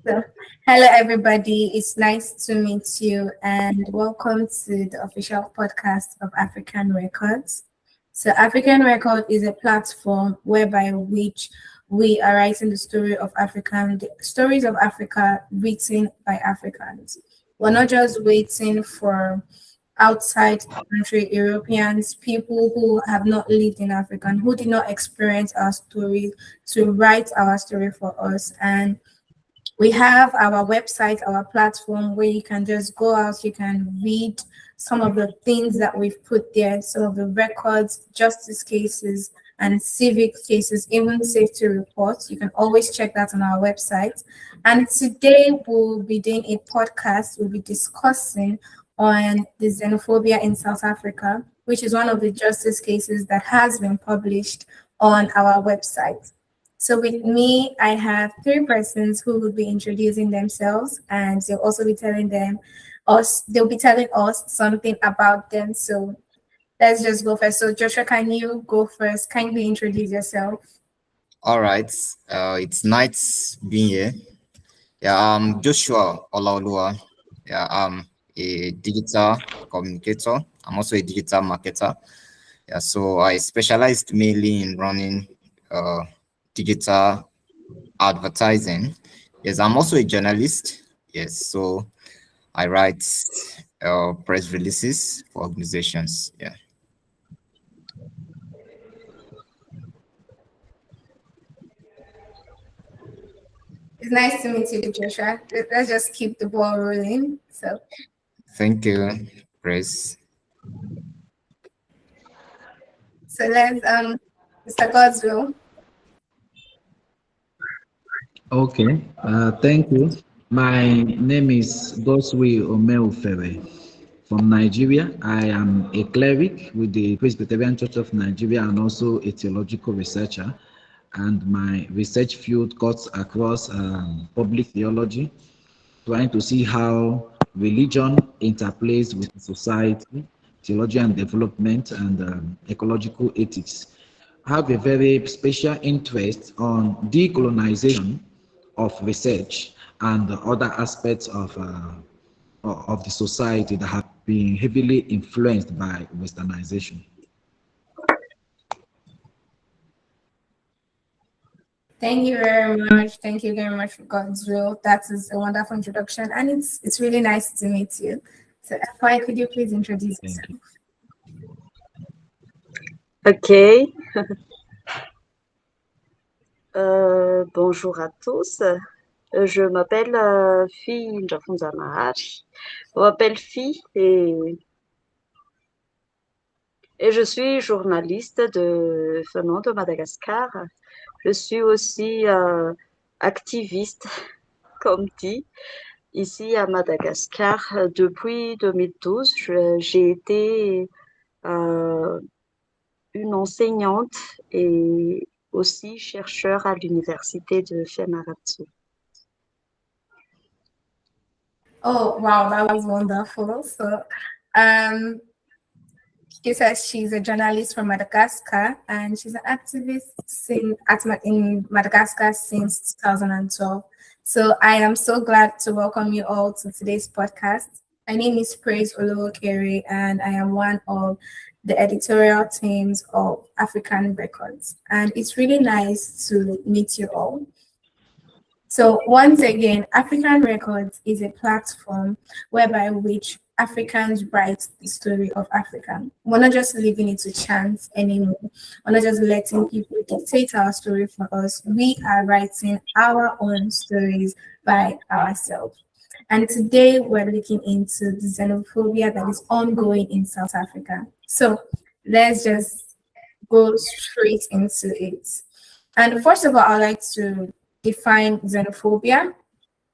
So, hello everybody. It's nice to meet you and welcome to the official podcast of African Records. So, African Record is a platform whereby which we are writing the stories of Africa written by Africans. We're not just waiting for outside country Europeans, people who have not lived in Africa and who did not experience our story to write our story for us. And we have our website, our platform where you can just go out, you can read some of the things that we've put there, some of the records, justice cases, and civic cases, even safety reports. You can always check that on our website. And today we'll be doing a podcast. We'll be discussing on the xenophobia in South Africa, which is one of the justice cases that has been published on our website. So with me, I have three persons who will be introducing themselves, and they'll be telling us something about them. So let's just go first. So Joshua, can you go first? Kindly introduce yourself. All right. It's nice being here. Yeah, I'm Joshua Olaoluwa. Yeah, I'm a digital communicator. I'm also a digital marketer. Yeah, so I specialized mainly in running digital advertising. Yes, I'm also a journalist. Yes, so I write press releases for organizations. Yeah. It's nice to meet you, Joshua. Let's just keep the ball rolling. Thank you, Chris. So let's Mr. Godswill. Okay, thank you. My name is Goswe Omeufere from Nigeria. I am a cleric with the Presbyterian Church of Nigeria and also a theological researcher. And my research field cuts across public theology, trying to see how religion interplays with society, theology and development, and ecological ethics. I have a very special interest on decolonization of research and other aspects of the society that have been heavily influenced by westernization. Thank you very much. Thank you very much for Godswill. That is a wonderful introduction, and it's really nice to meet you. So, FY, could you please introduce Thank yourself? you. Ok. Bonjour à tous. Je m'appelle Fille Njafunza Mahari. On m'appelle Fille et je suis journaliste venant de Madagascar. Je suis aussi activiste, comme dit, ici à Madagascar. Depuis 2012, j'ai été une enseignante et aussi chercheur à l'université de Fianarantsoa. Oh wow, that was wonderful. So, um, she says she's a journalist from Madagascar and she's an activist in Madagascar since 2012. So I am so glad to welcome you all to today's podcast. My name is Praise Olowokere and I am one of the editorial teams of African Records. And it's really nice to meet you all. So once again, African Records is a platform whereby which Africans write the story of Africa. We're not just leaving it to chance anymore. We're not just letting people dictate our story for us. We are writing our own stories by ourselves. And today we're looking into the xenophobia that is ongoing in South Africa. So let's just go straight into it. And first of all, I'd like to define xenophobia.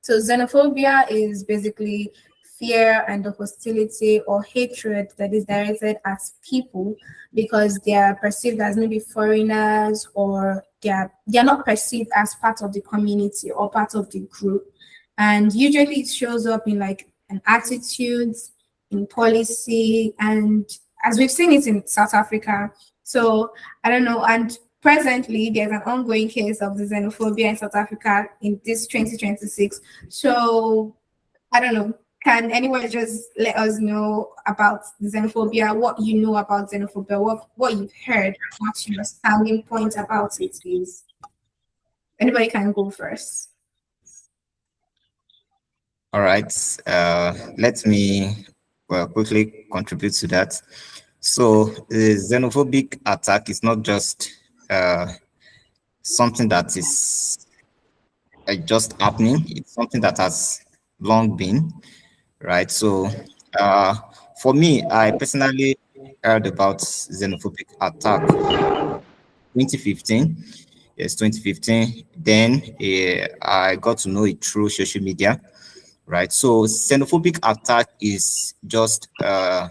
So xenophobia is basically fear and the hostility or hatred that is directed at people because they are perceived as maybe foreigners or they're not perceived as part of the community or part of the group. And usually it shows up in like an attitudes, in policy, and as we've seen it in South Africa. So I don't know, and presently there's an ongoing case of the xenophobia in South Africa in this 2026. So I don't know. Can anyone just let us know about xenophobia, what you know about xenophobia, what you've heard, what your standing point about it is? Anybody can go first. All right. Let me quickly contribute to that. So the xenophobic attack is not just something that is just happening. It's something that has long been, right? So for me, I personally heard about xenophobic attack 2015. Yes, 2015. Then I got to know it through social media, right? So xenophobic attack is just a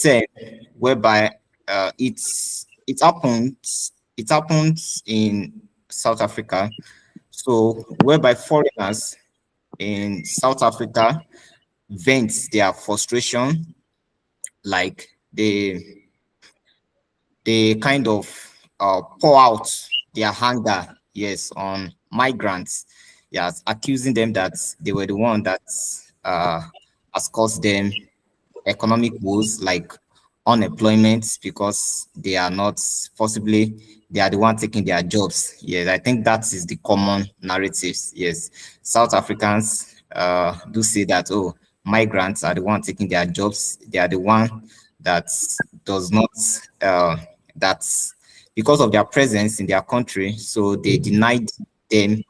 term whereby it happens in South Africa. So whereby foreigners in South Africa vent their frustration, like they kind of pour out their anger, yes, on migrants, yes, accusing them that they were the one that has caused them economic woes like unemployment because they are not possibly they are the one taking their jobs. Yes, I think that is the common narratives. Yes, South Africans do say that, oh, migrants are the one taking their jobs. They are the one that does not that's because of their presence in their country, so they denied them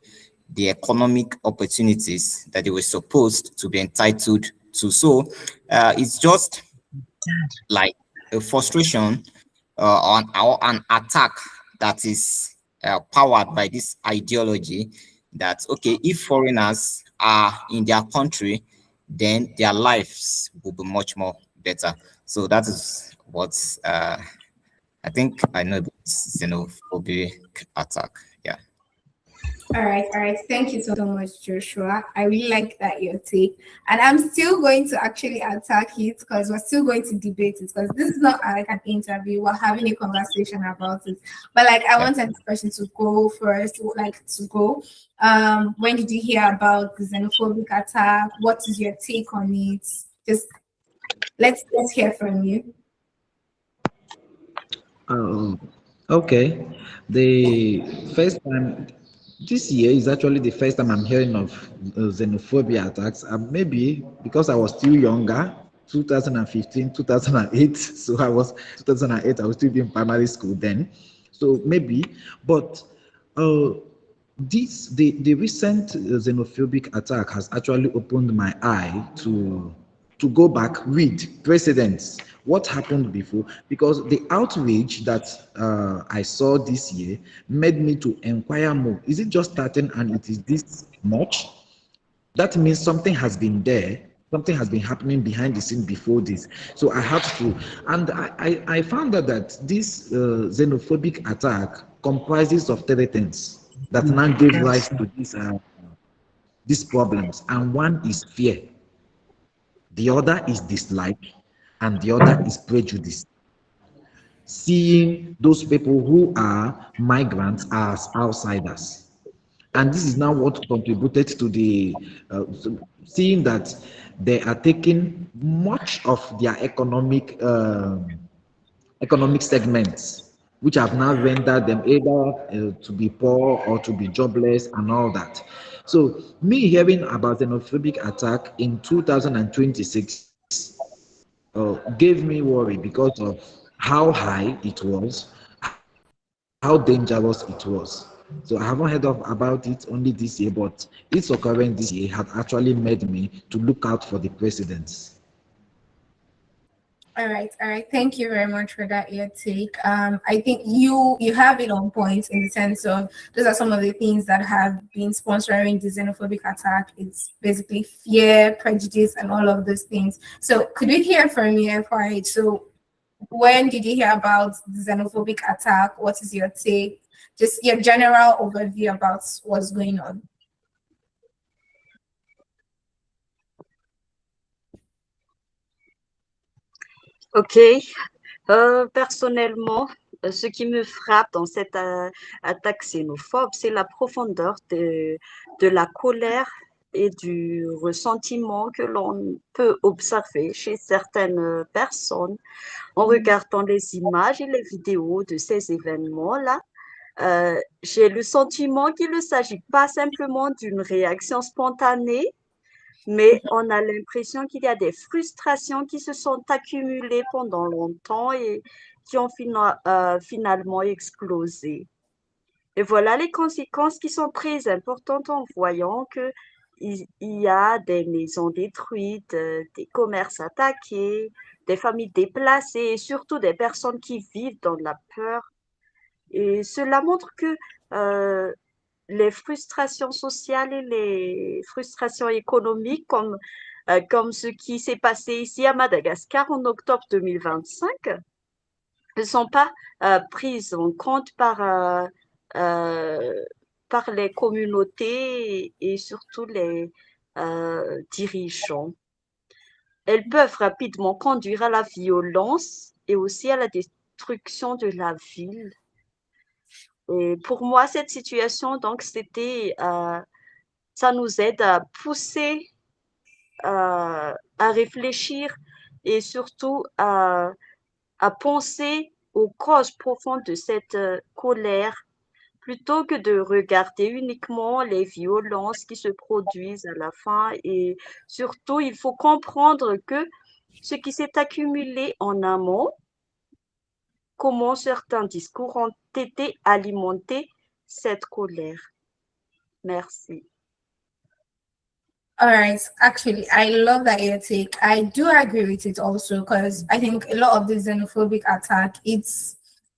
the economic opportunities that they were supposed to be entitled to. So it's just like a frustration or an attack that is powered by this ideology that, okay, if foreigners are in their country, then their lives will be much more better. So that is what I think I know about xenophobic attack. Yeah. All right. Thank you so much, Joshua. I really like that your take. And I'm still going to actually attack it because we're still going to debate it because this is not like an interview. We're having a conversation about it. But like I Yeah. want this person to go first, like to go. When did you hear about the xenophobic attack? What is your take on it? Just let's hear from you. Oh, okay. The first time this year is actually the first time I'm hearing of xenophobia attacks. Maybe because I was still younger, 2015, 2008. So I was 2008. I was still in primary school then. So maybe, but uh, the recent xenophobic attack has actually opened my eye to go back, read precedents, what happened before, because the outrage that I saw this year made me to inquire more. Is it just starting and it is this much? That means something has been there, something has been happening behind the scene before this. So I had to, and I found out that this xenophobic attack comprises of three things that now gave rise to these problems. And one is fear, the other is dislike, and the other is prejudice. Seeing those people who are migrants as outsiders. And this is now what contributed to the seeing that they are taking much of their economic segments, which have now rendered them either to be poor or to be jobless and all that. So me hearing about xenophobic attack in 2026 gave me worry because of how high it was, how dangerous it was. So I haven't heard of about it only this year, but its occurrence this year had actually made me to look out for the precedents. All right. Thank you very much for that, your take. I think you have it on point in the sense of those are some of the things that have been sponsoring the xenophobic attack. It's basically fear, prejudice, and all of those things. So could we hear from you, FY? So when did you hear about the xenophobic attack? What is your take? Just your general overview about what's going on. Ok. Personnellement, ce qui me frappe dans cette attaque xénophobe, c'est la profondeur de la colère et du ressentiment que l'on peut observer chez certaines personnes en regardant les images et les vidéos de ces événements-là. J'ai le sentiment qu'il ne s'agit pas simplement d'une réaction spontanée, mais on a l'impression qu'il y a des frustrations qui se sont accumulées pendant longtemps et qui ont finalement explosé. Et voilà les conséquences qui sont très importantes en voyant que il y a des maisons détruites, des commerces attaqués, des familles déplacées et surtout des personnes qui vivent dans la peur. Et cela montre que euh, les frustrations sociales et les frustrations économiques, comme ce qui s'est passé ici à Madagascar en octobre 2025, ne sont pas prises en compte euh, par les communautés et surtout les dirigeants. Elles peuvent rapidement conduire à la violence et aussi à la destruction de la ville. Et pour moi, cette situation, donc, ça nous aide à pousser, à réfléchir et surtout à penser aux causes profondes de cette colère plutôt que de regarder uniquement les violences qui se produisent à la fin. Et surtout, il faut comprendre que ce qui s'est accumulé en amont, comment certains discours ont été alimentés cette colère. Merci. All right. Actually, I love that your take. I do agree with it also because I think a lot of the xenophobic attack, it's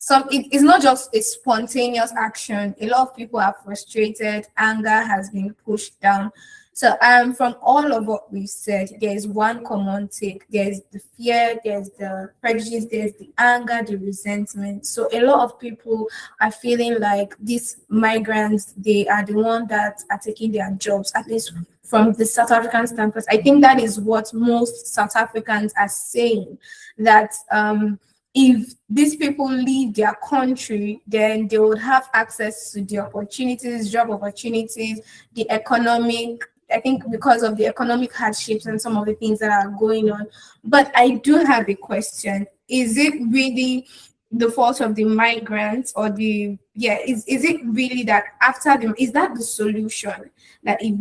not just a spontaneous action. A lot of people are frustrated. Anger has been pushed down. So from all of what we've said, there's one common take. There's the fear, there's the prejudice, there's the anger, the resentment. So a lot of people are feeling like these migrants, they are the one that are taking their jobs, at least from the South African standpoint. I think that is what most South Africans are saying, that if these people leave their country, then they would have access to the opportunities, job opportunities, the economic, I think because of the economic hardships and some of the things that are going on. But I do have a question. Is it really the fault of the migrants or is it really that after them, is that the solution? That if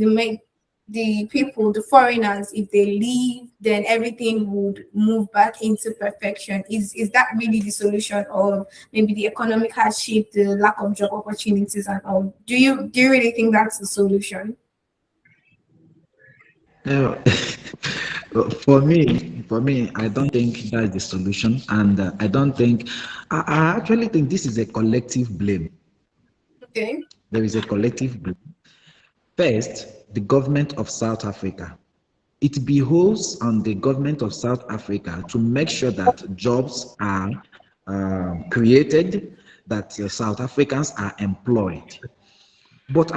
the people, the foreigners, if they leave, then everything would move back into perfection. Is that really the solution, or maybe the economic hardship, the lack of job opportunities and all? Do you really think that's the solution? Uh, for me, I don't think that's the solution, and I actually think this is a collective blame. Okay. There is a collective blame. First, the government of South Africa. It behoves on the government of South Africa to make sure that jobs are created, that South Africans are employed. But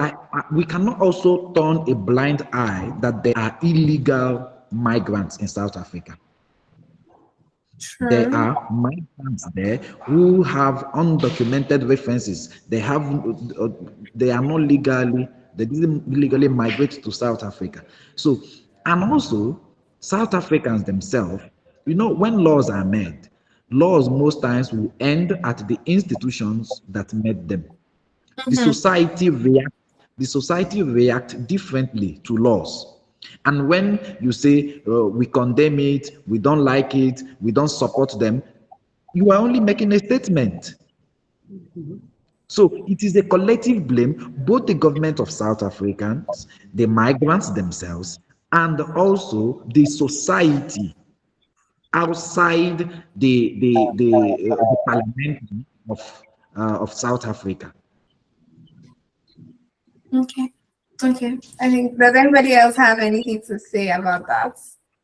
we cannot also turn a blind eye that there are illegal migrants in South Africa. There True. are migrants there who have undocumented references. They are not legally, they didn't legally migrate to South Africa. So, and also South Africans themselves, when laws are made, laws most times will end at the institutions that made them. The society react differently to laws. And when you say we condemn it, we don't like it, we don't support them, you are only making a statement. So it is a collective blame, both the government of South Africans, the migrants themselves, and also the society outside the parliament of South Africa. Okay. Okay. I think, does anybody else have anything to say about that?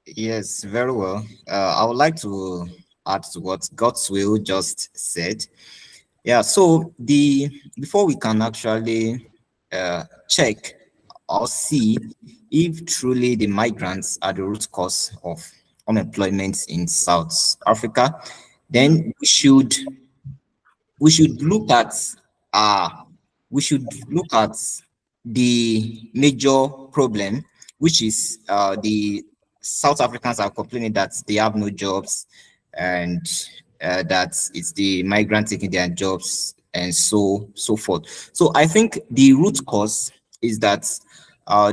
Yes, very well. I would like to add to what Godswill just said. Yeah, so before we can actually check or see if truly the migrants are the root cause of unemployment in South Africa, then we should we should look at uh we should look at the major problem, which is the South Africans are complaining that they have no jobs, and that it's the migrants taking their jobs, and so forth. So I think the root cause is that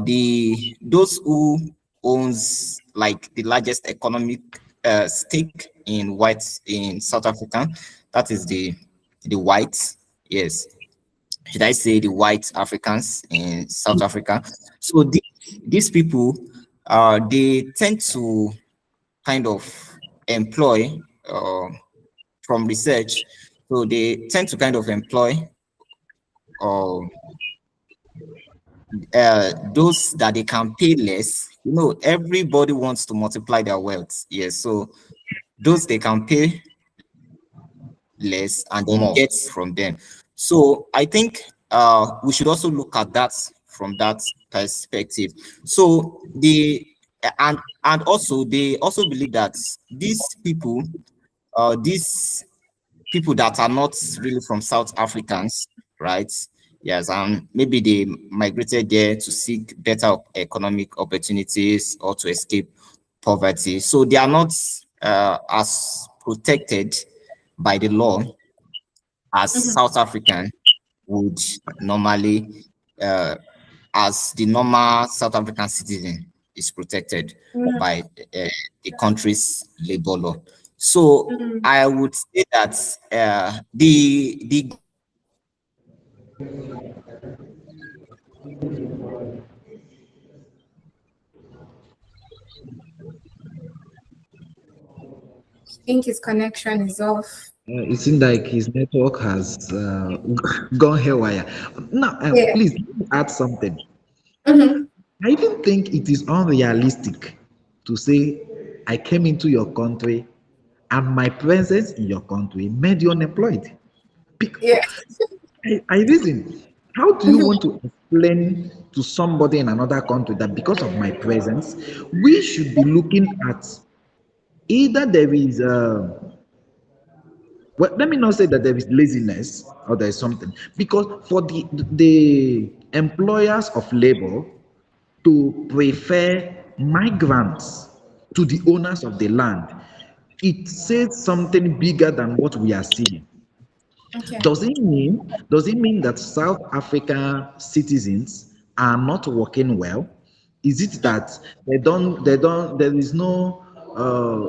the those who owns like the largest economic stake in whites in South Africa, that is the whites, yes, should I say the white Africans in South Africa. So these people, they tend to kind of employ, from research, so they tend to kind of employ uh, those that they can pay less. You know, everybody wants to multiply their wealth. Yes, so those they can pay less and then get from them. So I think we should also look at that from that perspective. So and also they also believe that these people that are not really from South Africans, right? Yes, and maybe they migrated there to seek better economic opportunities or to escape poverty. So they are not as protected by the law as South African would normally, as the normal South African citizen is protected by the country's labor law. So I would say that the I think his connection is off. It seems like his network has gone haywire. Now, Yeah. please let me add something. Mhm. I even think it is unrealistic to say I came into your country and my presence in your country made you unemployed. Yeah. I reason, how do you want to explain to somebody in another country that because of my presence, we should be looking at either there is well, let me not say that there is laziness or there is something, because for the employers of labor to prefer migrants to the owners of the land, it says something bigger than what we are seeing. Okay. Does it mean that South African citizens are not working well? Is it that there is no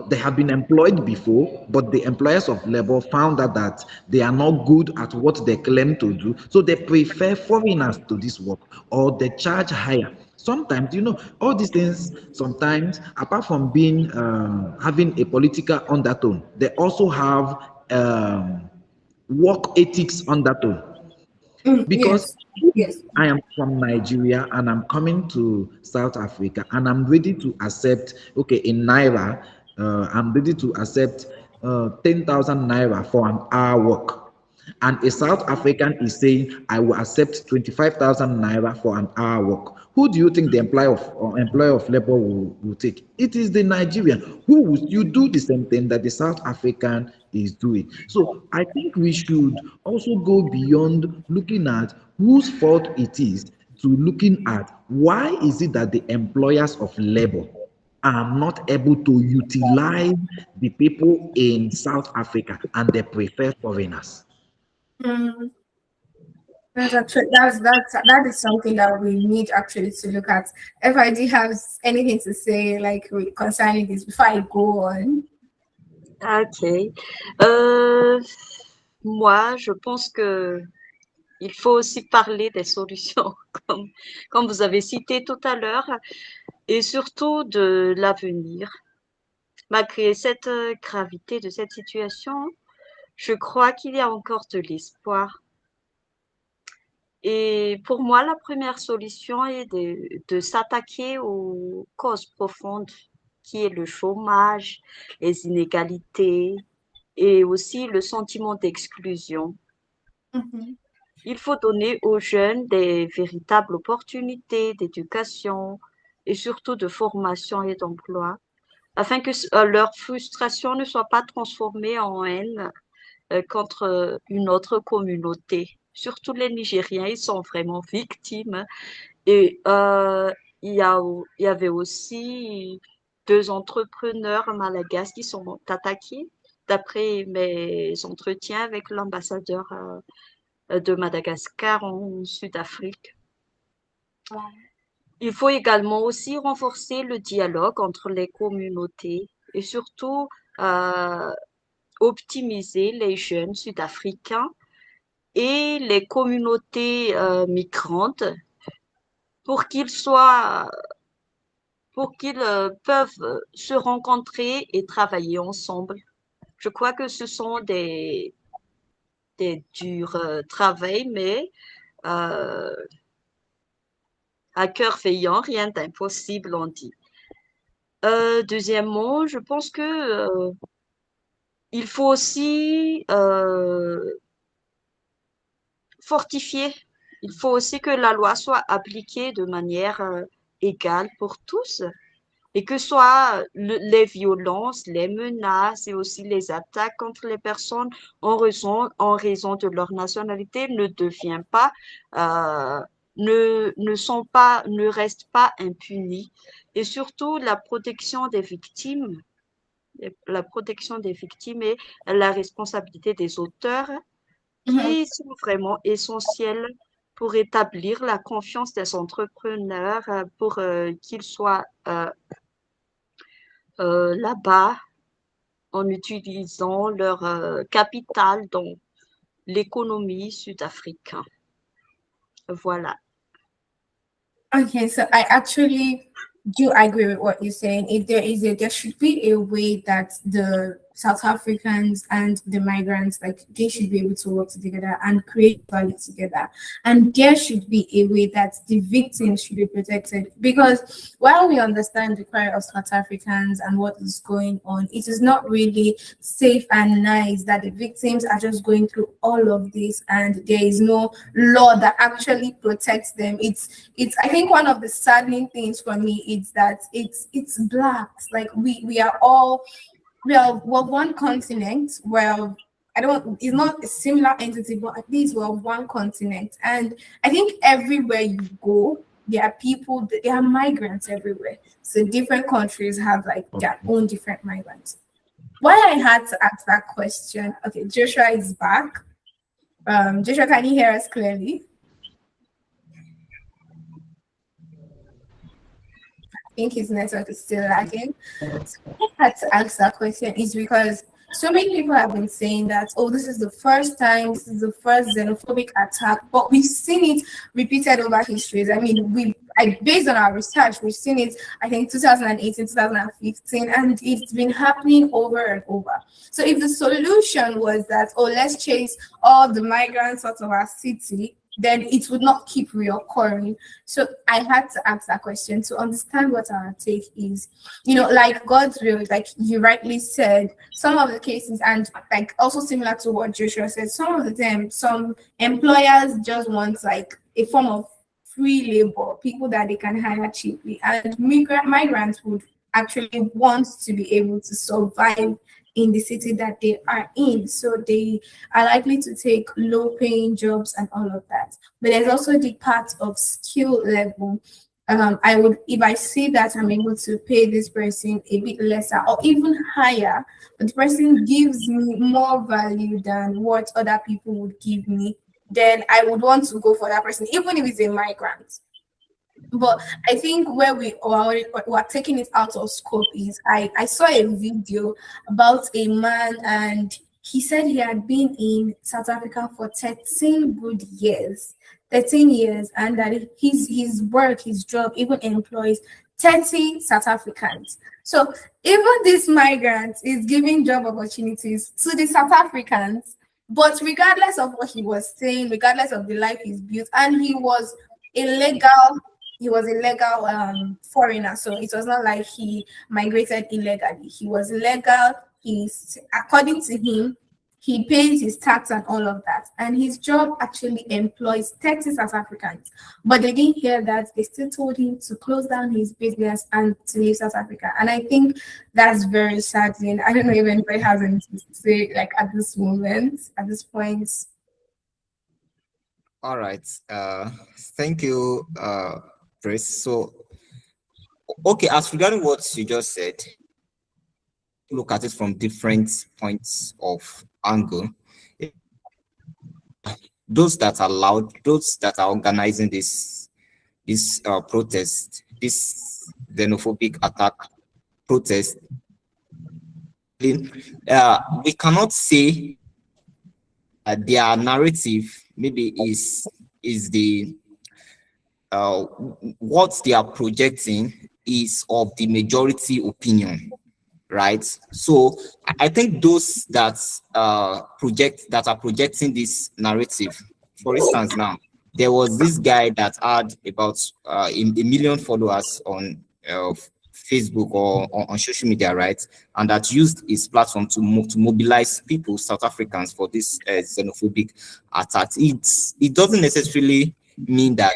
they have been employed before, but the employers of labor found out that they are not good at what they claim to do, so they prefer foreigners to this work, or they charge higher. Sometimes, all these things, sometimes, apart from being having a political undertone, they also have work ethics undertone. Because Yes. Yes. I am from Nigeria and I'm coming to South Africa and I'm ready to accept, okay, in Naira, I'm ready to accept 10,000 Naira for an hour work. And a South African is saying, I will accept 25,000 Naira for an hour work. Who do you think the employer of labor will take? It is the Nigerian. Who will you do the same thing that the South African is doing? So I think we should also go beyond looking at whose fault it is to looking at why is it that the employers of labor are not able to utilize the people in South Africa and they prefer foreigners. Mm. That is something that we need actually to look at. FID has anything to say like concerning this before I go on? Ok. Moi, je pense que il faut aussi parler des solutions, comme vous avez cité tout à l'heure, et surtout de l'avenir. Malgré cette gravité de cette situation, je crois qu'il y a encore de l'espoir. Et pour moi, la première solution est de s'attaquer aux causes profondes, qui est le chômage, les inégalités et aussi le sentiment d'exclusion. Mhm. Il faut donner aux jeunes des véritables opportunités d'éducation et surtout de formation et d'emploi, afin que leur frustration ne soit pas transformée en haine contre une autre communauté. Surtout les Nigériens, ils sont vraiment victimes. Et il y avait aussi deux entrepreneurs malagasy qui sont attaqués, d'après mes entretiens avec l'ambassadeur de Madagascar en Sud-Afrique. Il faut également aussi renforcer le dialogue entre les communautés et surtout euh, optimiser les jeunes sud-africains et les communautés migrantes pour qu'ils soient, pour qu'ils peuvent se rencontrer et travailler ensemble. Je crois que ce sont des durs travaux, mais euh, à cœur veillant, rien d'impossible, on dit. Deuxièmement, je pense que il faut aussi fortifier. Il faut aussi que la loi soit appliquée de manière égale pour tous et que soit les violences, les menaces et aussi les attaques contre les personnes en raison de leur nationalité ne deviennent pas, euh, ne restent pas impunies. Et surtout la protection des victimes et la responsabilité des auteurs Mhm. qui sont vraiment essentiels pour établir la confiance des entrepreneurs, pour qu'ils soient là-bas en utilisant leur capital dans l'économie sud-africaine. Voilà. Okay, so I actually do agree with what you're saying. If there should be a way that the South Africans and the migrants, like they should be able to work together and create value together. And there should be a way that the victims should be protected. Because while we understand the cry of South Africans and what is going on, it is not really safe and nice that the victims are just going through all of this and there is no law that actually protects them. It's I think one of the saddening things for me is that it's blacks. Like we are all we're one continent. Well, I don't it's not a similar entity, but at least we're one continent. And I think everywhere you go, there are people, there are migrants everywhere. So different countries have like their own different migrants. Why I had to ask that question, okay, Joshua is back. Joshua, can you hear us clearly? Think his network is still lagging. So I had to ask that question is because so many people have been saying that, oh, this is the first time, this is the first xenophobic attack, but we've seen it repeated over histories. I mean, based on our research, we've seen it, I think, 2018, 2015, and it's been happening over and over. So if the solution was that, oh, let's chase all the migrants out of our city, then it would not keep reoccurring. So I had to ask that question to understand what our take is. You know, like God's will, like you rightly said, some of the cases, and like also similar to what Joshua said, some of the time, some employers just want like a form of free labor, people that they can hire cheaply, and migrants would actually want to be able to survive in the city that they are in. So they are likely to take low paying jobs and all of that. But there's also the part of skill level. I would, if I see that I'm able to pay this person a bit lesser or even higher, but the person gives me more value than what other people would give me, then I would want to go for that person, even if it's a migrant. But I think where we're taking it out of scope is I saw a video about a man and he said he had been in South Africa for 13 good years, 13 years, and that his work, his job even employs 30 South Africans. So even this migrant is giving job opportunities to the South Africans, but regardless of what he was saying, regardless of the life he's built, and illegal he was a legal foreigner, so it was not like he migrated illegally. He was legal. According to him, he pays his tax and all of that, and his job actually employs 30 South Africans. But they didn't hear that. They still told him to close down his business and to leave South Africa. And I think that's very saddening. I don't know if anybody has anything to say, like at this moment, at this point. All right. Thank you, Chris. So, okay, as regarding what you just said, look at it from different points of angle. Those that are loud, those that are organizing this protest, this xenophobic attack protest, we cannot say their narrative maybe is the what they are projecting is of the majority opinion, right? So I think those that are projecting this narrative, for instance, now there was this guy that had about a million followers on Facebook or on social media, right? And that used his platform to mobilize people, South Africans, for this xenophobic attack. It doesn't necessarily mean that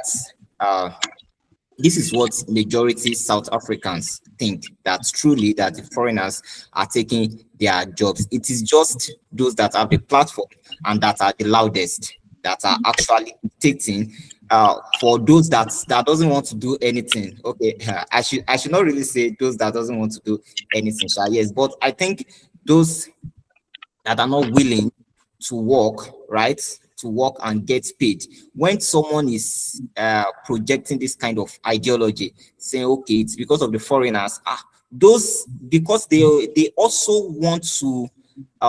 this is what majority South Africans think, that truly that the foreigners are taking their jobs. It is just those that have the platform and that are the loudest that are actually dictating for those that doesn't want to do anything. Okay, I should not really say those that doesn't want to do anything. So yes, but I think those that are not willing to work, right? To work and get paid. When someone is projecting this kind of ideology, saying, okay, it's because of the foreigners, those, because they also want to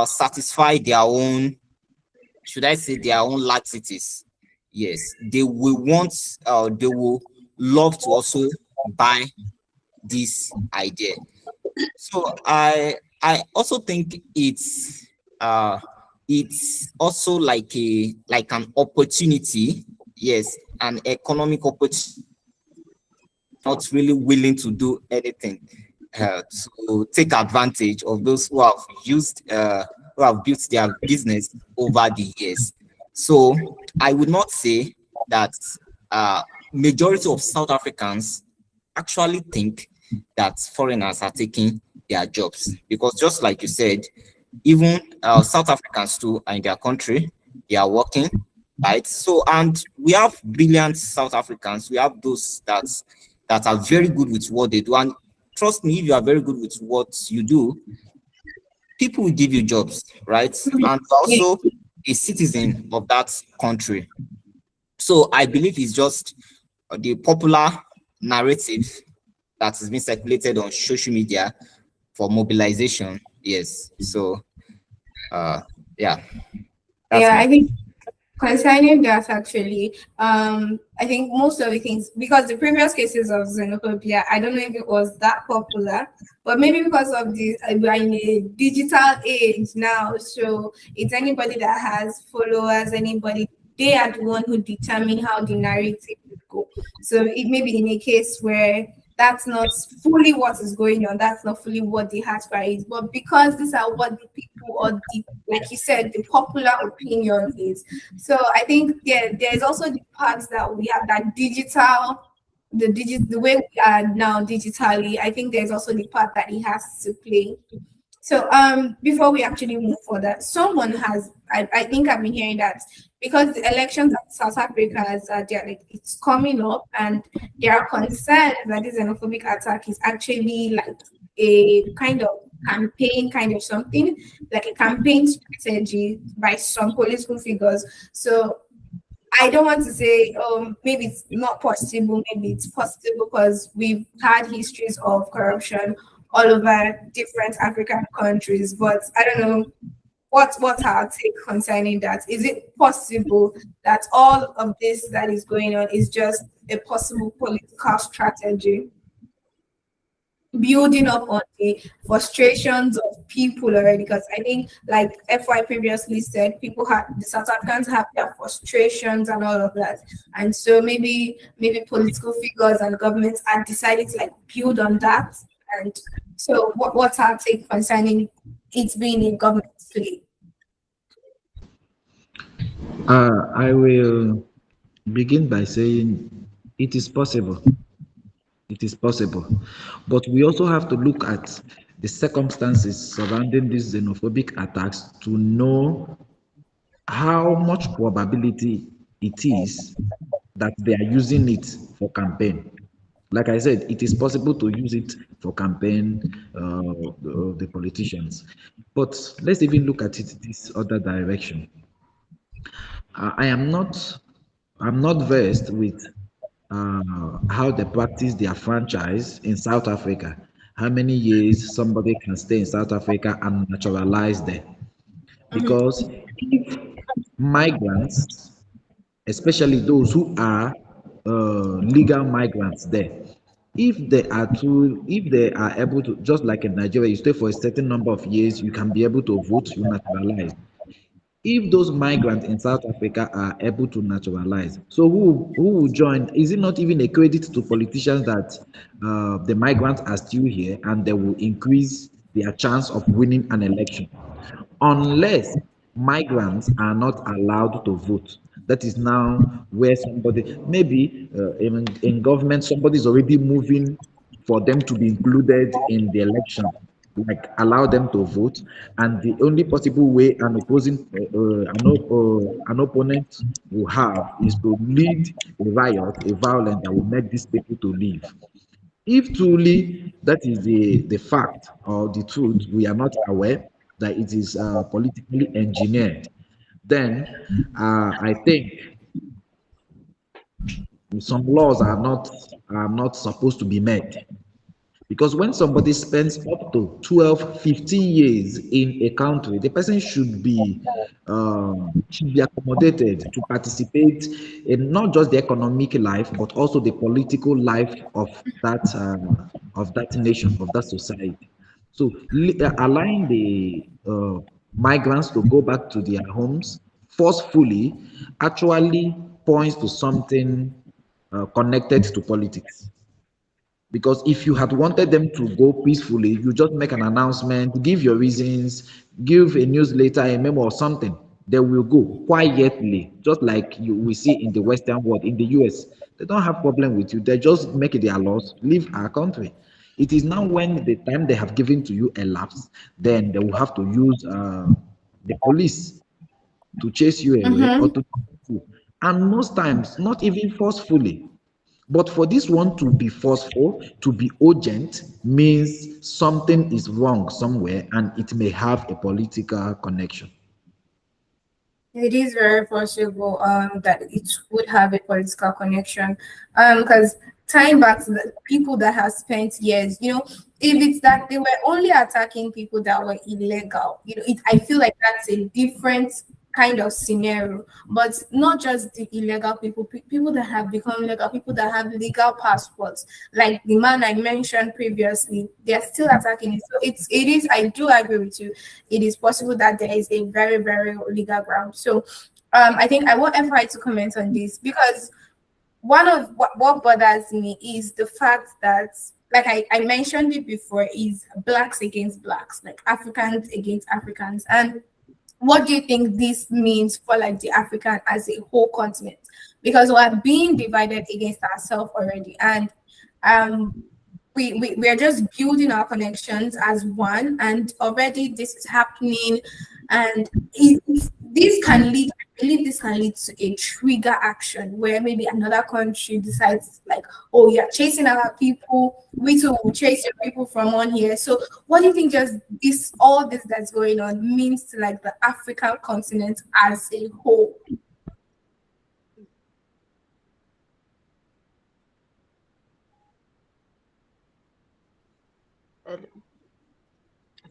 satisfy their own, should I say, their own laxities. Yes, they will want, they will love to also buy this idea. So I also think it's also like an opportunity, yes, an economic opportunity, not really willing to do anything to take advantage of those who have who have built their business over the years. So I would not say that majority of South Africans actually think that foreigners are taking their jobs, because just like you said, even South Africans too are in their country, they are working, right? So, and we have brilliant South Africans. We have those that are very good with what they do. And trust me, if you are very good with what you do, people will give you jobs, right? And also a citizen of that country. So I believe it's just the popular narrative that has been circulated on social media for mobilization. Yes. So yeah. I think concerning that, actually, I think most of the things, because the previous cases of xenophobia, I don't know if it was that popular, but maybe because of the we're in a digital age now, so it's anybody that has followers, anybody, they are the one who determine how the narrative would go. So it may be in a case where that's not fully what is going on, that's not fully what the hashtag is, but because these are what the people, or the, like you said, the popular opinion is. So I think there's also the parts that we have, that the way we are now digitally. I think there's also the part that he has to play. So before we actually move further, someone has, I think I've been hearing that because the elections in South Africa it's coming up, and there are concerns that this xenophobic attack is actually like a kind of campaign, kind of something, like a campaign strategy by some political figures. So I don't want to say, maybe it's not possible, maybe it's possible, because we've had histories of corruption all over different African countries. But I don't know what's our take concerning that. Is it possible that all of this that is going on is just a possible political strategy, building up on the frustrations of people already? Because I think, like FY previously said, the South Africans have their frustrations and all of that, and so maybe political figures and governments are decided to like build on that. And so what's our take concerning it being in government's play? I will begin by saying it is possible. It is possible. But we also have to look at the circumstances surrounding these xenophobic attacks to know how much probability it is that they are using it for campaign. Like I said, it is possible to use it for campaign the politicians. But let's even look at it this other direction. I am not I'm not versed with how they practice their franchise in South Africa. How many years somebody can stay in South Africa and naturalize there? Because if migrants, especially those who are legal migrants there, if they are able to, just like in Nigeria, you stay for a certain number of years, you can be able to vote, you naturalize. If those migrants in South Africa are able to naturalize, so who will join? Is it not even a credit to politicians that the migrants are still here and they will increase their chance of winning an election? Unless migrants are not allowed to vote. That is now where somebody, maybe in government, somebody is already moving for them to be included in the election, like allow them to vote. And the only possible way an an opponent will have is to lead a riot, a violence that will make these people to leave. If truly that is the fact or the truth, we are not aware that it is politically engineered, then I think some laws are not supposed to be made. Because when somebody spends up to 12, 15 years in a country, the person should be accommodated to participate in not just the economic life, but also the political life of that nation, of that society. So allowing the migrants to go back to their homes forcefully actually points to something connected to politics. Because if you had wanted them to go peacefully, you just make an announcement, give your reasons, give a newsletter, a memo or something. They will go quietly, just like we see in the Western world, in the US. They don't have problem with you. They just make it their laws, leave our country. It is now when the time they have given to you elapses, then they will have to use the police to chase you away or Mm-hmm. to, and most times, not even forcefully. But for this one to be forceful, to be urgent, means something is wrong somewhere and it may have a political connection. It is very possible that it would have a political connection. Because tying back to the people that have spent years, if it's that they were only attacking people that were illegal, I feel like that's a different kind of scenario. But not just the illegal people, people that have become legal, people that have legal passports, like the man I mentioned previously, they're still attacking it. So it is. I do agree with you. It is possible that there is a very, very legal ground. So I think I want everybody to comment on this because one of what bothers me is the fact that, like I mentioned it before, is blacks against blacks, like Africans against Africans. And what do you think this means for like the African as a whole continent? Because we're being divided against ourselves already. And um we are just building our connections as one, and already this is happening. And this can lead, I believe this can lead to a trigger action where maybe another country decides like, oh, you're chasing our people, we too will chase your people from on here. So what do you think just this all this that's going on means to like the African continent as a whole?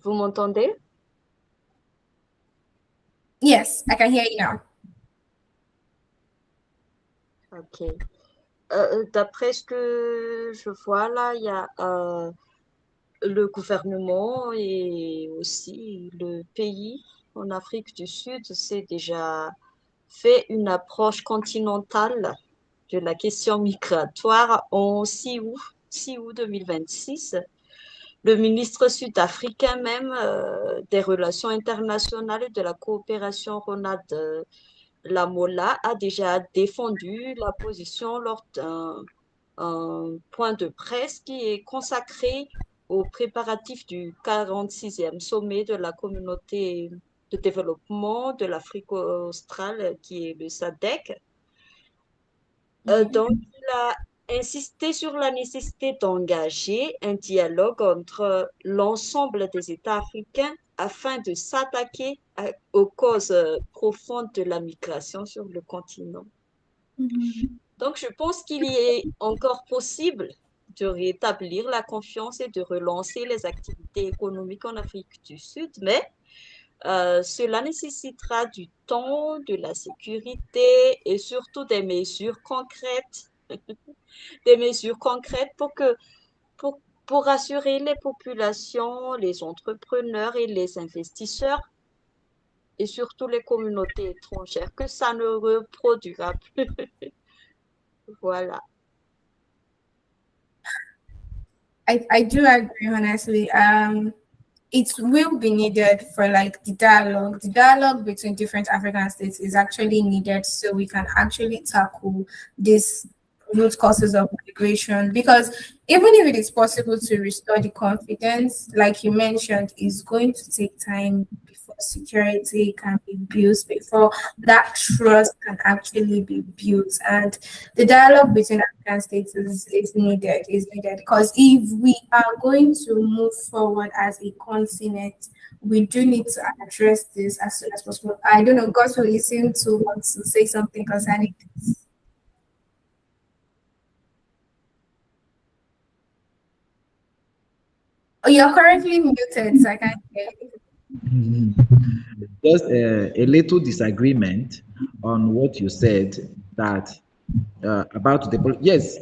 Vous m'entendez? Yes, I can hear you now. Ok. D'après ce que je vois là, il y a le gouvernement et aussi le pays en Afrique du Sud s'est déjà fait une approche continentale de la question migratoire en 6 août 2026. Le ministre sud-africain même des relations internationales et de la coopération, Ronald la MOLA a déjà défendu la position lors d'un un point de presse qui est consacré aux préparatifs du 46e sommet de la communauté de développement de l'Afrique australe, qui est le SADC. Donc, il a insisté sur la nécessité d'engager un dialogue entre l'ensemble des États africains afin de s'attaquer aux causes profondes de la migration sur le continent. Donc, je pense qu'il y est encore possible de rétablir la confiance et de relancer les activités économiques en Afrique du Sud, mais cela nécessitera du temps, de la sécurité et surtout des mesures concrètes, des mesures concrètes pour, pour assurer les populations, les entrepreneurs et les investisseurs et surtout les communautés étrangères que ça ne reproduira plus. Voilà. I do agree, honestly. It will be needed for like the dialogue. The dialogue between different African states is actually needed so we can actually tackle this root causes of migration. Because even if it is possible to restore the confidence, like you mentioned, is going to take time before security can be built, before that trust can actually be built. And the dialogue between African states is needed because if we are going to move forward as a continent, we do need to address this as soon as possible. I don't know, God will listen to want to say something concerning this. Oh, you're currently muted, so I can't hear you. Just a little disagreement on what you said that about the yes,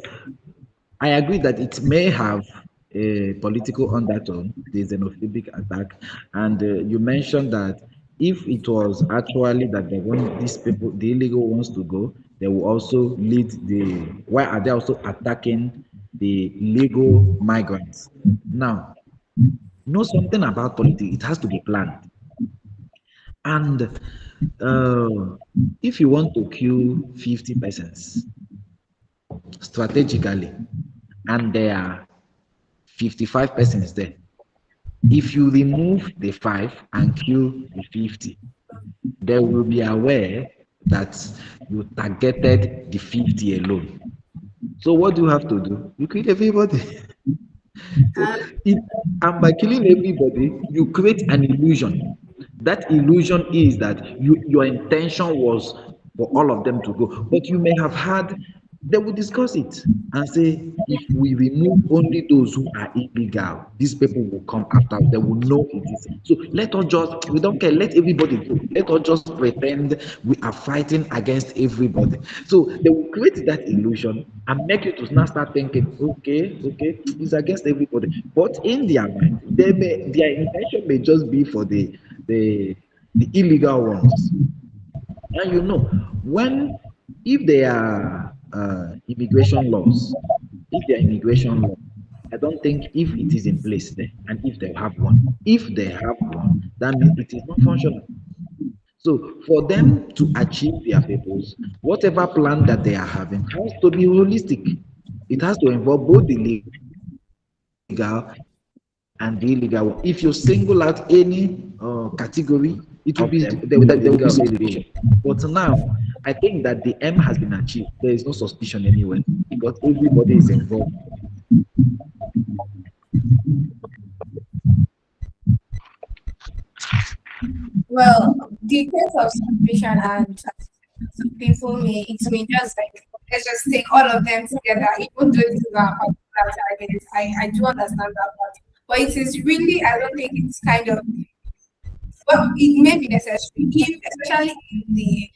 I agree that it may have a political undertone, the xenophobic attack, and you mentioned that if it was actually that they want these people, the illegal ones to go, they will also lead the. Why are they also attacking the legal migrants? Now, know something about politics. It has to be planned. And if you want to kill 50 persons strategically, and there are 55 persons there, if you remove the 5 and kill the 50, they will be aware that you targeted the 50 alone. So what do you have to do? You kill everybody. So, and by killing everybody, you create an illusion. That illusion is that your intention was for all of them to go, but you may have had. They will discuss it and say, if we remove only those who are illegal, these people will come after. They will know it is. So let us just, we don't care, let everybody go. Let us just pretend we are fighting against everybody. So they will create that illusion and make you to now start thinking, okay, it's against everybody. But in their mind, their intention may just be for the illegal ones. And you know, when if there are immigration laws, if there are immigration laws, I don't think if it is in place there, and if they have one, that means it is not functional. So for them to achieve their purpose, whatever plan that they are having has to be holistic. It has to involve both the legal and the illegal one. If you single out any category, it will be there will be segregation. But now, I think that the M has been achieved. There is no suspicion anywhere because everybody is involved. Well, the case of suspicion and some people may just like let's just take all of them together, even though this is our particular target. I do understand that part. But it is really I don't think it's kind of well it may be necessary if especially if the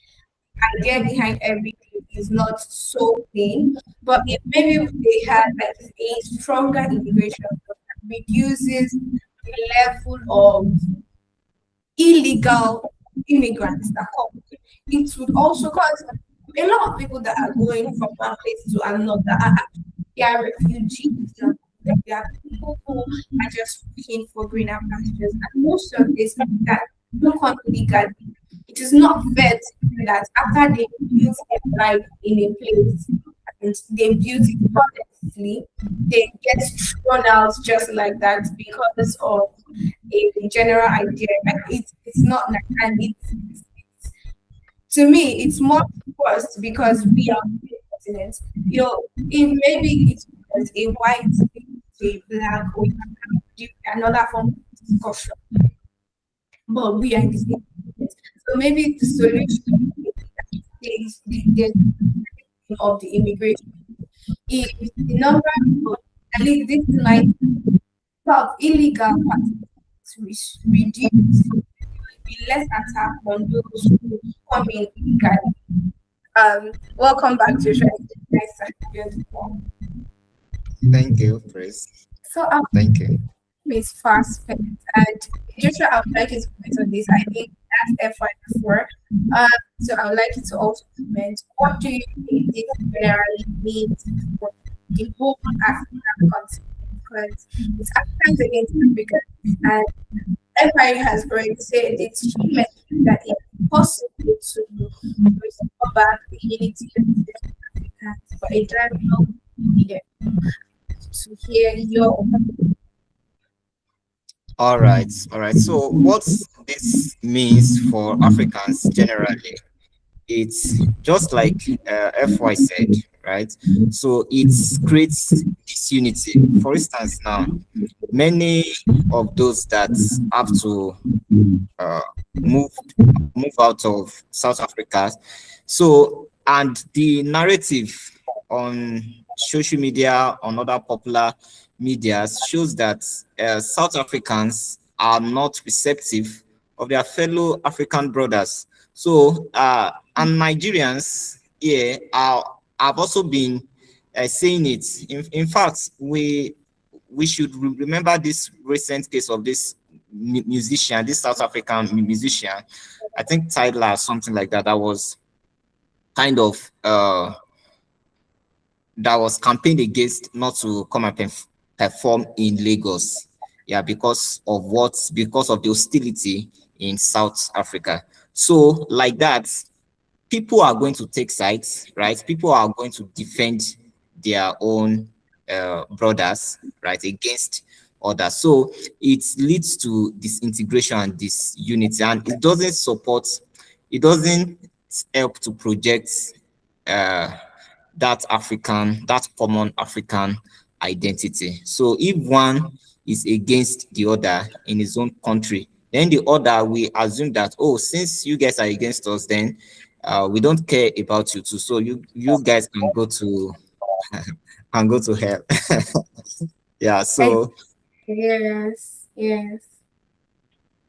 idea behind everything is not so plain. But if maybe they had like a stronger immigration that reduces the level of illegal immigrants that come. It would also cause a lot of people that are going from one place to another they are refugees. They are people who are just looking for greener pastures. And most of this that don't come legally. It is not fair to say that after they built a life in a place and they built it honestly, they get thrown out just like that because of a general idea. Like it's not like, and to me, it's more worse because we are continent. If maybe it's because a white, a black, or another form of discussion, but we are in the same continent. So maybe the solution is of the immigration. If the number of at least this might of illegal practices reduce, be less attack on those who come in illegally. Welcome back to Shred. Nice to have you. Thank you, Chris. So our Thank you. is fast paced, and Joshua, I would like you to comment on this. I think that's FY before. So I would like you to also comment. What do you think this generally means for the whole African continent? Because it's Africans against Africans, and FI has already said it's mentioned that it's possible to restore back the unity of the Africans, but it doesn't help here to hear your opinion. All right. So what this means for Africans generally, it's just like FY said, right? So it creates disunity. For instance, now many of those that have to move out of South Africa. So, and the narrative on social media, on other popular media, shows that South Africans are not receptive of their fellow African brothers. So, and Nigerians here have also been saying it. In fact, we should remember this recent case of this musician, this South African musician, I think Tyler, something like that, that was kind of that was campaigned against not to come and perform in Lagos. Yeah, because of the hostility in South Africa. So like that, people are going to take sides, right? People are going to defend their own brothers, right, against others. So it leads to disintegration and disunity, and it doesn't help to project that common African identity. So if one is against the other in his own country, then the other we assume that, oh, since you guys are against us, then we don't care about you too. So you guys can go to hell. Yeah. So yes.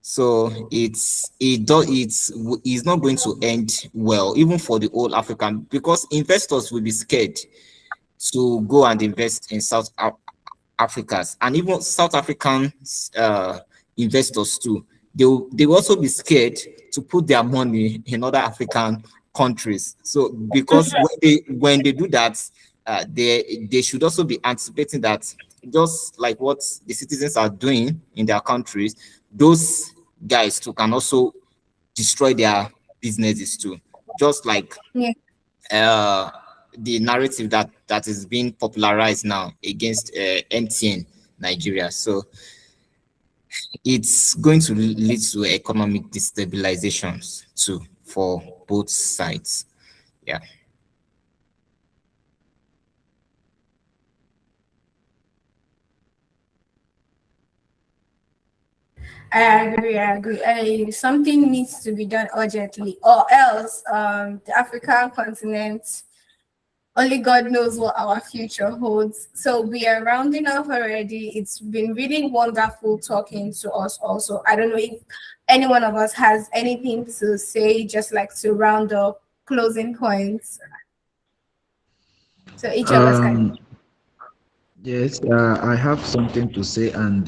So it's not going to end well, even for the whole African, because investors will be scared to go and invest in South Africa's, and even South African investors too. They will also be scared to put their money in other African countries. So because when they do that, they should also be anticipating that, just like what the citizens are doing in their countries, those guys too can also destroy their businesses too. Just like the narrative that is being popularized now against MTN Nigeria. So it's going to lead to economic destabilizations too for both sides. Yeah. I agree. Something needs to be done urgently, or else the African continent, only God knows what our future holds. So we are rounding off already. It's been really wonderful talking to us also. I don't know if any one of us has anything to say, just like to round up closing points. So each of us can. Yes, I have something to say, and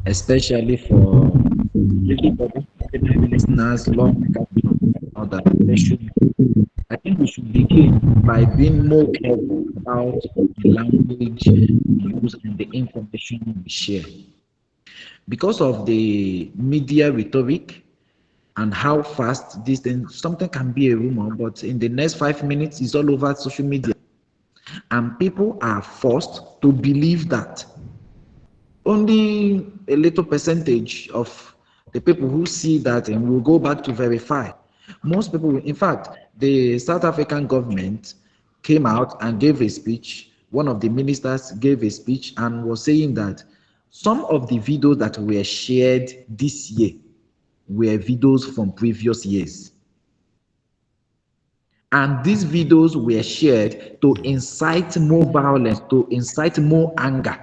especially for everybody, listeners, lawmakers, all that I think we should begin by being more careful about the language we use and the information we share. Because of the media rhetoric, and how fast this thing, something can be a rumor, but in the next 5 minutes, it's all over social media. And people are forced to believe that. Only a little percentage of the people who see that and will go back to verify. Most people, in fact, the South African government came out and gave a speech. One of the ministers gave a speech and was saying that some of the videos that were shared this year were videos from previous years. And these videos were shared to incite more violence, to incite more anger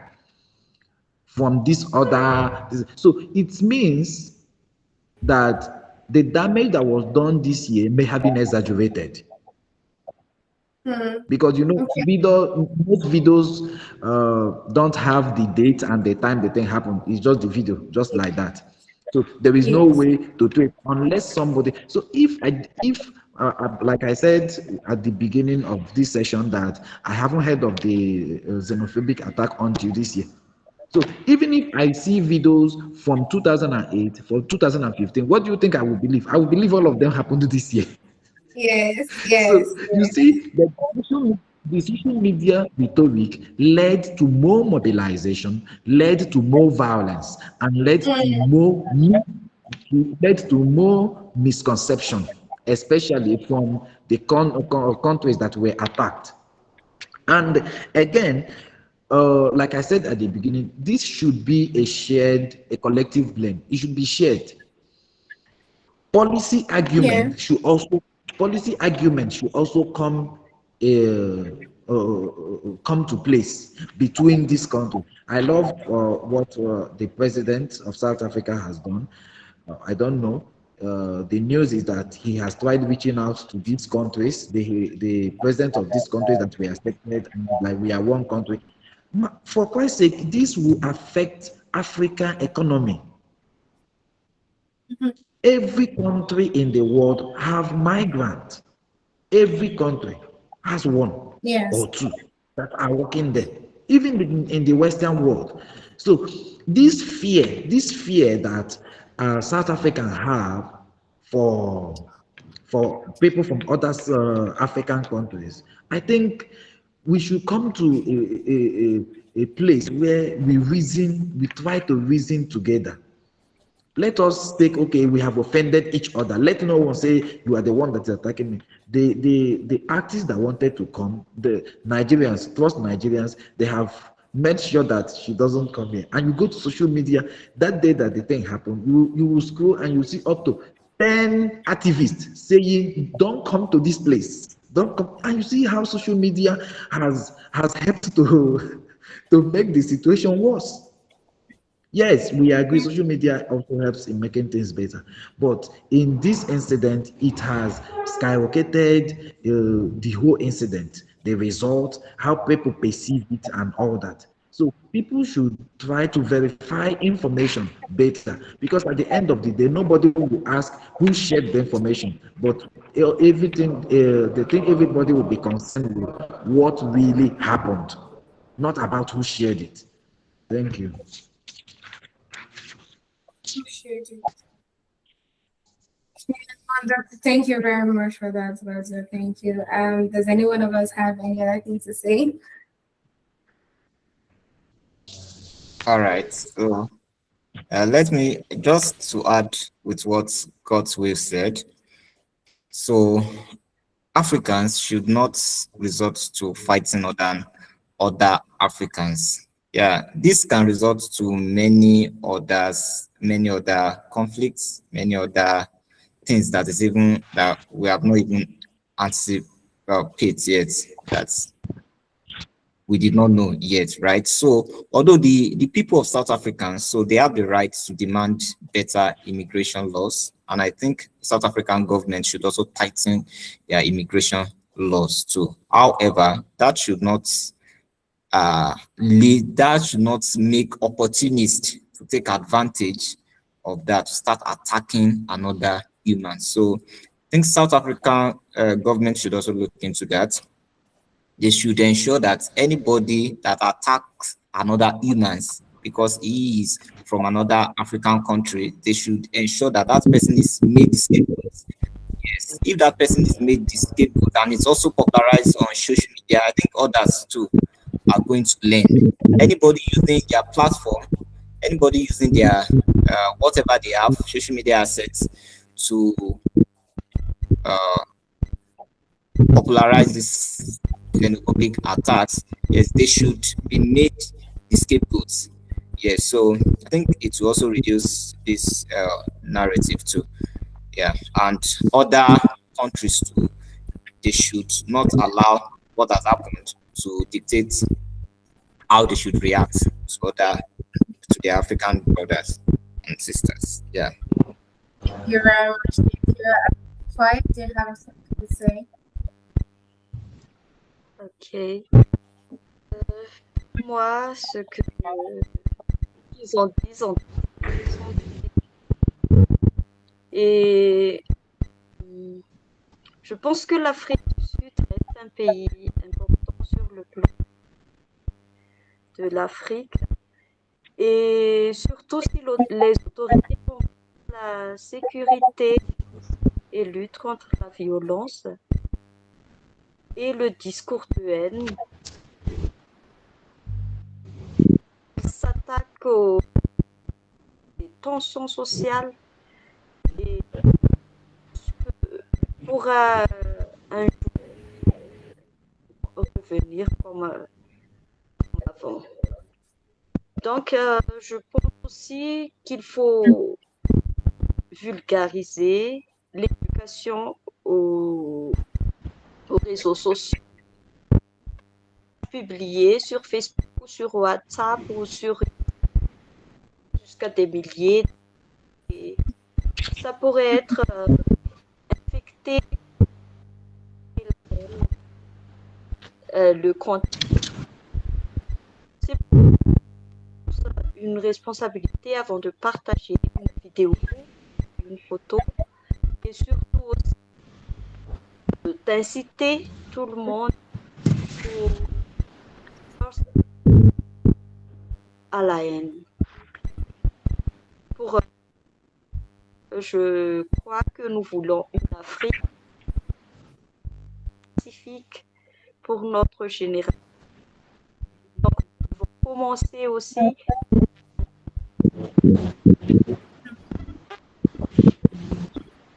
from this other. So it means that the damage that was done this year may have been exaggerated. Because Okay. most videos don't have the date and the time the thing happened. It's just the video, just like that. So there is no Yes. way to do it unless somebody. So if like I said at the beginning of this session that I haven't heard of the xenophobic attack until this year. So even if I see videos from 2008, from 2015, what do you think I will believe? I will believe all of them happened this year. Yes. So Yes. you Yes. see, the social media rhetoric led to more mobilization, led to more violence, and led to more misconception, especially from the countries that were attacked. And again, like I said at the beginning, this should be a collective blame. It should be shared. policy Yeah. argument should also policy argument should also come to place between these countries. I love what the president of South Africa has done. I don't know. The news is that he has tried reaching out to these countries, the president of these countries that we are affected, like we are one country. For Christ's sake, this will affect Africa economy. Every country in the world have migrants. Every country has one Yes. or two that are working there, even in the Western world. So this fear that South Africans have for people from other African countries, I think we should come to a place where we try to reason together. Let us take, okay, we have offended each other. Let no one say you are the one that is attacking me. The artists that wanted to come, the Nigerians, trust Nigerians, they have made sure that she doesn't come here. And you go to social media that day that the thing happened, you will scroll and you see up to 10 activists saying don't come to this place, don't come. And you see how social media has helped to to make the situation worse. Yes, we agree. Social media also helps in making things better. But in this incident, it has skyrocketed the whole incident, the result, how people perceive it, and all that. So people should try to verify information better because at the end of the day, nobody will ask who shared the information, but they think everybody will be concerned with what really happened, not about who shared it. Thank you. Appreciate it. Thank you very much for that, Rosa. Thank you. Does any one of us have any other thing to say? All right. So let me just to add with what God's will said. So Africans should not resort to fighting other Africans. Yeah, this can result to many other conflicts, many other things that we have not even anticipated yet. That's we did not know yet, right? So although the people of South Africans, so they have the right to demand better immigration laws. And I think South African government should also tighten their immigration laws too. However, that should not make opportunists to take advantage of that, to start attacking another human. So I think South African government should also look into that. They should ensure that anybody that attacks another humans because he is from another African country, they should ensure that that person is made the scapegoat. Yes, if that person is made the scapegoat and it's also popularized on social media, I think others too are going to learn. Anybody using their platform, anybody using their whatever they have, social media assets to uh, popularize this xenophobic attacks, yes, they should be made the scapegoats. Yes, so I think it will also reduce this narrative too. Yeah, and other countries too, they should not allow what has happened to dictate how they should react to their African brothers and sisters. Yeah. You're quite. Do you have something to say? Ok. Moi, ce que ils ont et je pense que l'Afrique du Sud reste un pays important sur le plan de l'Afrique et surtout si les autorités font la sécurité et lutte contre la violence et le discours de haine, s'attaquent aux tensions sociales et pourra un jour revenir comme avant. Donc, je pense aussi qu'il faut vulgariser l'éducation aux réseaux sociaux, publier sur Facebook ou sur WhatsApp ou sur jusqu'à des milliers. Et ça pourrait être infecté le contenu. C'est une responsabilité avant de partager une vidéo, une photo et surtout aussi d'inciter tout le monde à la haine. Je crois que nous voulons une Afrique pacifique pour notre génération. Donc, nous devons commencer aussi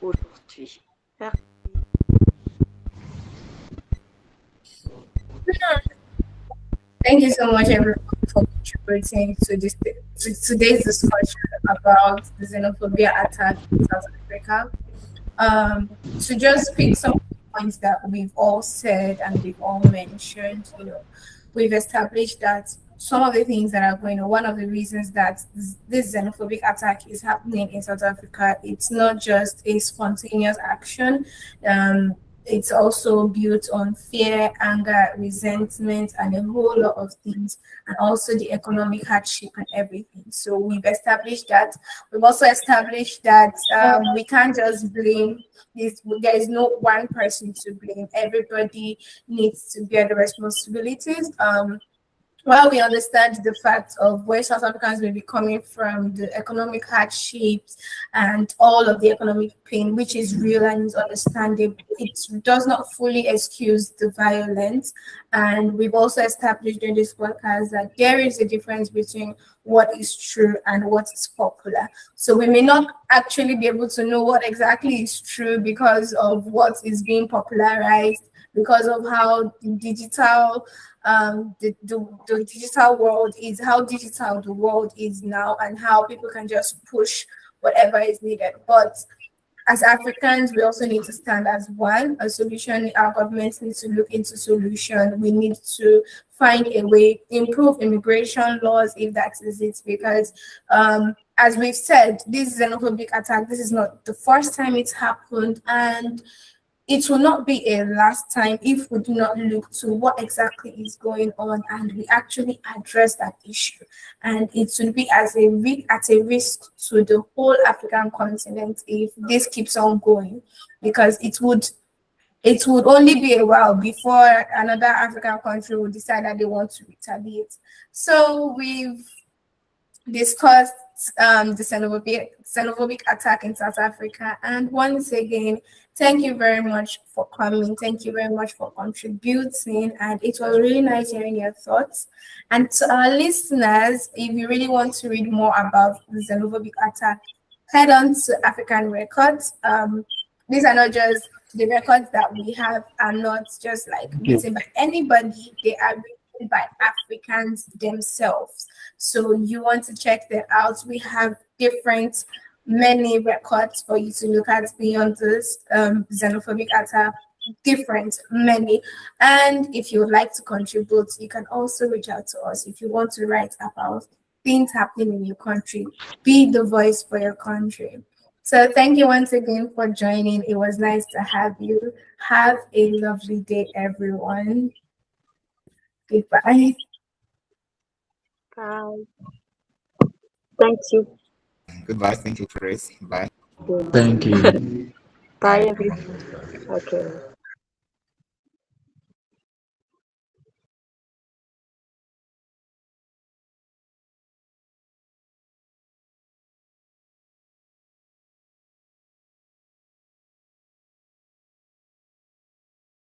aujourd'hui. Merci. Thank you so much, everyone, for contributing to this to today's discussion about the xenophobia attack in South Africa. To just pick some points that we've all said and we've all mentioned, we've established that some of the things that are going on, one of the reasons that this xenophobic attack is happening in South Africa, it's not just a spontaneous action. It's also built on fear, anger, resentment, and a whole lot of things, and also the economic hardship and everything. So we've established that. We've also established that we can't just blame this. There is no one person to blame. Everybody needs to bear the responsibilities. While we understand the fact of where South Africans may be coming from, the economic hardships and all of the economic pain, which is real and is understandable, it does not fully excuse the violence. And we've also established in this podcast that there is a difference between what is true and what is popular. So we may not actually be able to know what exactly is true because of what is being popularized, because of how the digital digital world is, how digital the world is now, and how people can just push whatever is needed. But as Africans, we also need to stand as one. A solution, our governments need to look into solution. We need to find a way, improve immigration laws if that is it, because as we've said, this xenophobic attack, this is not the first time it's happened, and it will not be a last time if we do not look to what exactly is going on and we actually address that issue. And it will be at a risk to the whole African continent if this keeps on going, because it would only be a while before another African country will decide that they want to retaliate. So we've discussed the xenophobic attack in South Africa. And once again, thank you very much for coming. Thank you very much for contributing. And it was really nice hearing your thoughts. And to our listeners, if you really want to read more about the xenophobic attack, head on to African Records. These are not just the records that we have are not just like written by anybody. They are written by Africans themselves. So you want to check that out. We have different many records for you to look at beyond this xenophobic attack. Different many. And if you would like to contribute, you can also reach out to us if you want to write about things happening in your country. Be the voice for your country. So thank you once again for joining. It was nice to have you. Have a lovely day, everyone. Goodbye. Bye. Thank you. Goodbye. Thank you, Chris. Bye. Thank you. Bye, everyone. Okay.